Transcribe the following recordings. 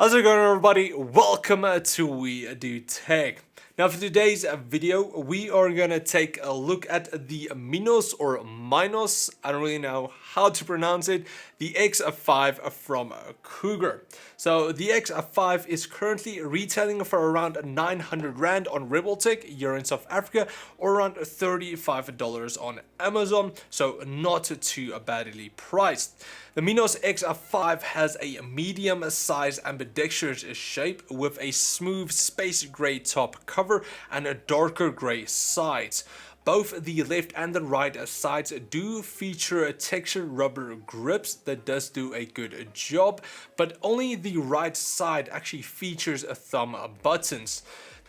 How's it going, everybody? Welcome to We Do Tech. Now for today's video, we are gonna take a look at the Minos or Minos, I don't really know how to pronounce it, the X5 from Cougar. So the X5 is currently retailing for around 900 Rand on Rebeltech here in South Africa, or around $35 on Amazon, so not too badly priced. The Minos X5 has a medium-sized ambidextrous shape with a smooth space gray top cover and a darker gray sides. Both the left and the right sides do feature textured rubber grips that does do a good job, but only the right side actually features thumb buttons.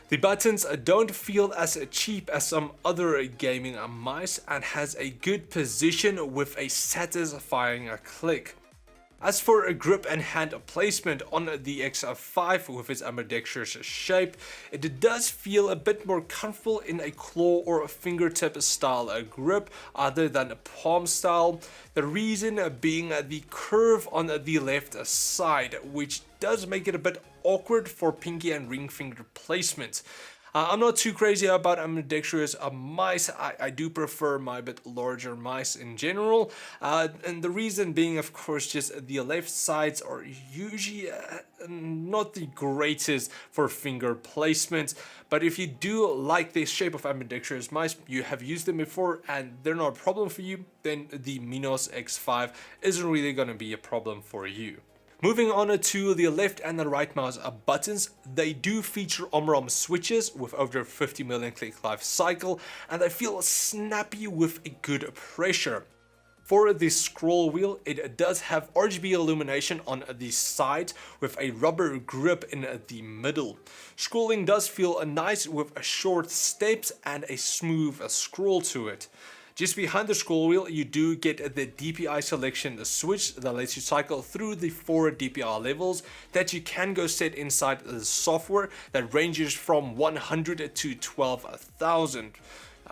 The buttons don't feel as cheap as some other gaming mice and has a good position with a satisfying click. As for a grip and hand placement on the X5 with its ambidextrous shape, it does feel a bit more comfortable in a claw or a fingertip style grip other than a palm style. The reason being the curve on the left side, which does make it a bit awkward for pinky and ring finger placement. I'm not too crazy about ambidextrous mice. I do prefer my bit larger mice in general, and the reason being, of course, just the left sides are usually not the greatest for finger placement. But if you do like the shape of ambidextrous mice, you have used them before and they're not a problem for you, then the Minos X5 isn't really going to be a problem for you. Moving on to the left and the right mouse buttons, they do feature OMROM switches with over 50 million click life cycle, and they feel snappy with a good pressure. For the scroll wheel, it does have RGB illumination on the side with a rubber grip in the middle. Scrolling does feel nice with short steps and a smooth scroll to it. Just behind the scroll wheel, you do get the DPI selection switch that lets you cycle through the 4 DPI levels that you can go set inside the software that ranges from 100 to 12,000.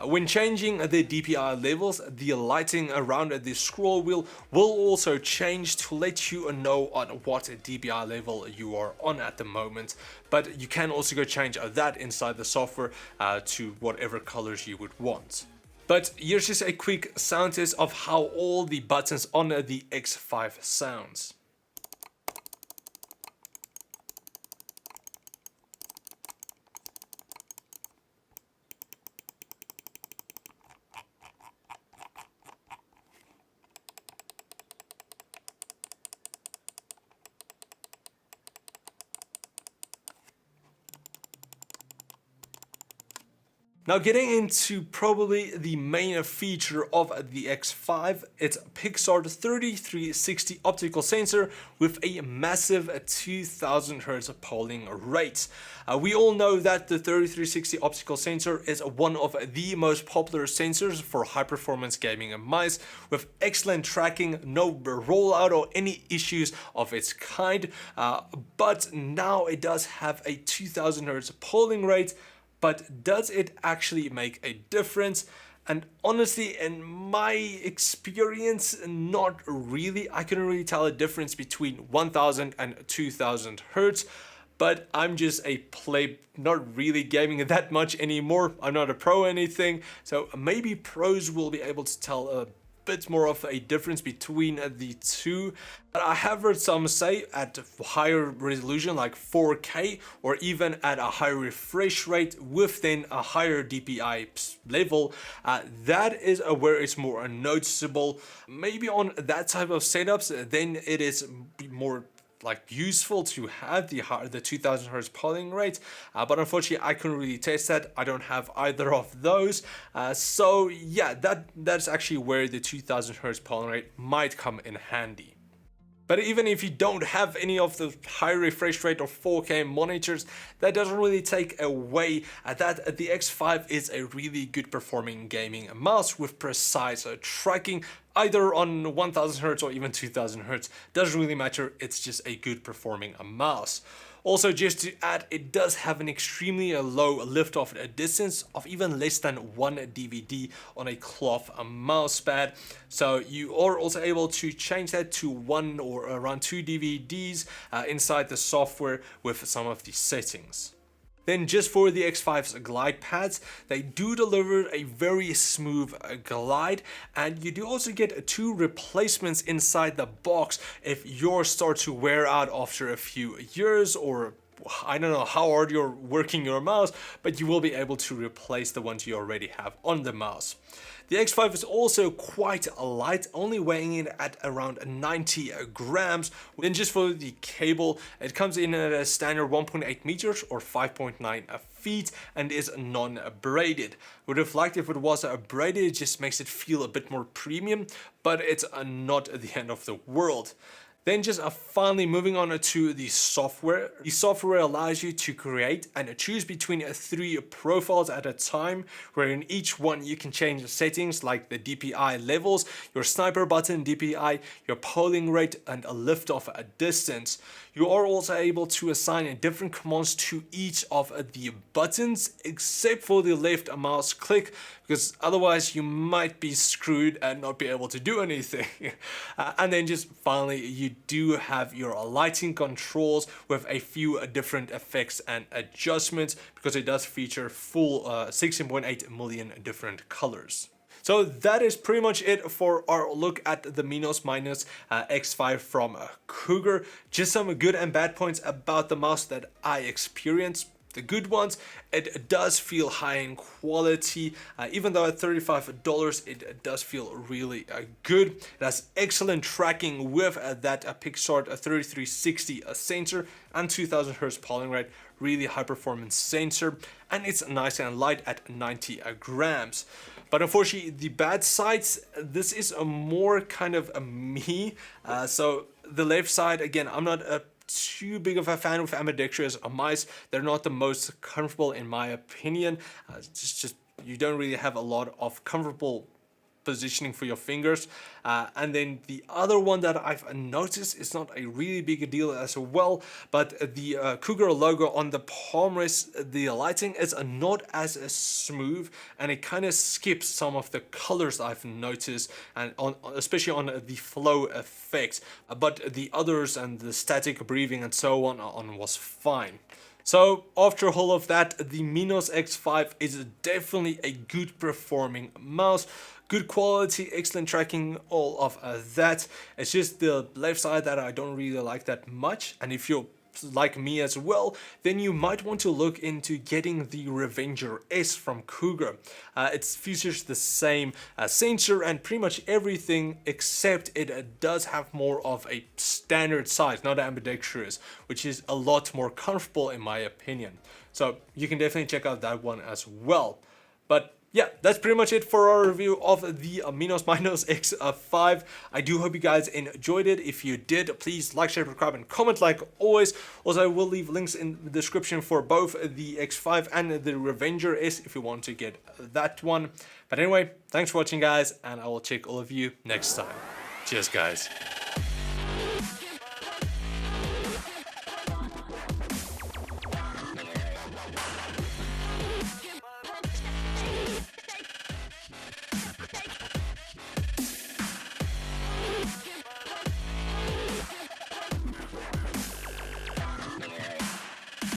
When changing the DPI levels, the lighting around the scroll wheel will also change to let you know on what DPI level you are on at the moment, but you can also go change that inside the software to whatever colors you would want. But here's just a quick sound test of how all the buttons on the X5 sounds. Now getting into probably the main feature of the X5, it's Pixar 3360 optical sensor with a massive 2000 Hz polling rate. We all know that the 3360 optical sensor is one of the most popular sensors for high performance gaming mice with excellent tracking, no rollout or any issues of its kind, but now it does have a 2000 Hz polling rate. But does it actually make a difference? And honestly, in my experience, not really. I couldn't really tell a difference between 1000 and 2000 Hertz. But I'm just a play, not really gaming that much anymore. I'm not a pro or anything. So maybe pros will be able to tell a bit more of a difference between the two. But I have heard some say at higher resolution like 4K or even at a higher refresh rate within a higher DPI level, that is where it's more noticeable. Maybe on that type of setups, then it is more like useful to have the 2000 Hz polling rate, but unfortunately I couldn't really test that. I don't have either of those, so yeah, that's actually where the 2000 Hz polling rate might come in handy. But even if you don't have any of the high refresh rate or 4K monitors, that doesn't really take away that the X5 is a really good performing gaming mouse with precise tracking, either on 1000 Hz or even 2000 Hz. Doesn't really matter, it's just a good performing mouse. Also, just to add, it does have an extremely low liftoff distance of even less than 1 DVD on a cloth mouse pad. So you are also able to change that to 1 or around 2 DVDs inside the software with some of the settings. Then just for the X5's glide pads, they do deliver a very smooth glide, and you do also get 2 replacements inside the box if yours start to wear out after a few years, or I don't know how hard you're working your mouse, but you will be able to replace the ones you already have on the mouse. The X5 is also quite light, only weighing in at around 90 grams. Then just for the cable, it comes in at a standard 1.8 meters or 5.9 feet and is non-braided. Would have liked if it was braided, it just makes it feel a bit more premium, but it's not the end of the world. Then just finally moving on to the software. The software allows you to create and choose between 3 profiles at a time, where in each one you can change the settings like the DPI levels, your sniper button DPI, your polling rate, and a liftoff distance. You are also able to assign different commands to each of the buttons, except for the left mouse click, because otherwise you might be screwed and not be able to do anything. And then just finally, you do have your lighting controls with a few different effects and adjustments, because it does feature full 16.8 million different colors. So that is pretty much it for our look at the Minos X5 from Cougar. Just some good and bad points about the mouse that I experienced. The good ones, it does feel high in quality, even though at $35 it does feel really good. It has excellent tracking with that Pixart 3360 sensor and 2000 Hz polling rate, really high performance sensor, and it's nice and light at 90 grams. But unfortunately, the bad sides, this is a more kind of a me. So the left side, again, I'm not too big of a fan of ambidextrous mice. They're not the most comfortable in my opinion. Just you don't really have a lot of comfortable positioning for your fingers. And then the other one that I've noticed is not a really big deal as well, but the Cougar logo on the palm rest, the lighting is not as smooth, and it kind of skips some of the colors I've noticed, and especially on the flow effects. But the others and the static breathing and so on was fine. So after all of that, the Minos X5 is definitely a good performing mouse. Good quality, excellent tracking, all of that. It's just the left side that I don't really like that much. And if you're like me as well, then you might want to look into getting the Revenger S from Cougar. It features the same sensor and pretty much everything, except it does have more of a standard size, not ambidextrous, which is a lot more comfortable in my opinion. So you can definitely check out that one as well. But yeah, that's pretty much it for our review of the Minos X5. I do hope you guys enjoyed it. If you did, please like, share, subscribe, and comment like always. Also, I will leave links in the description for both the X5 and the Revenger S if you want to get that one. But anyway, thanks for watching, guys, and I will check all of you next time. Cheers, guys.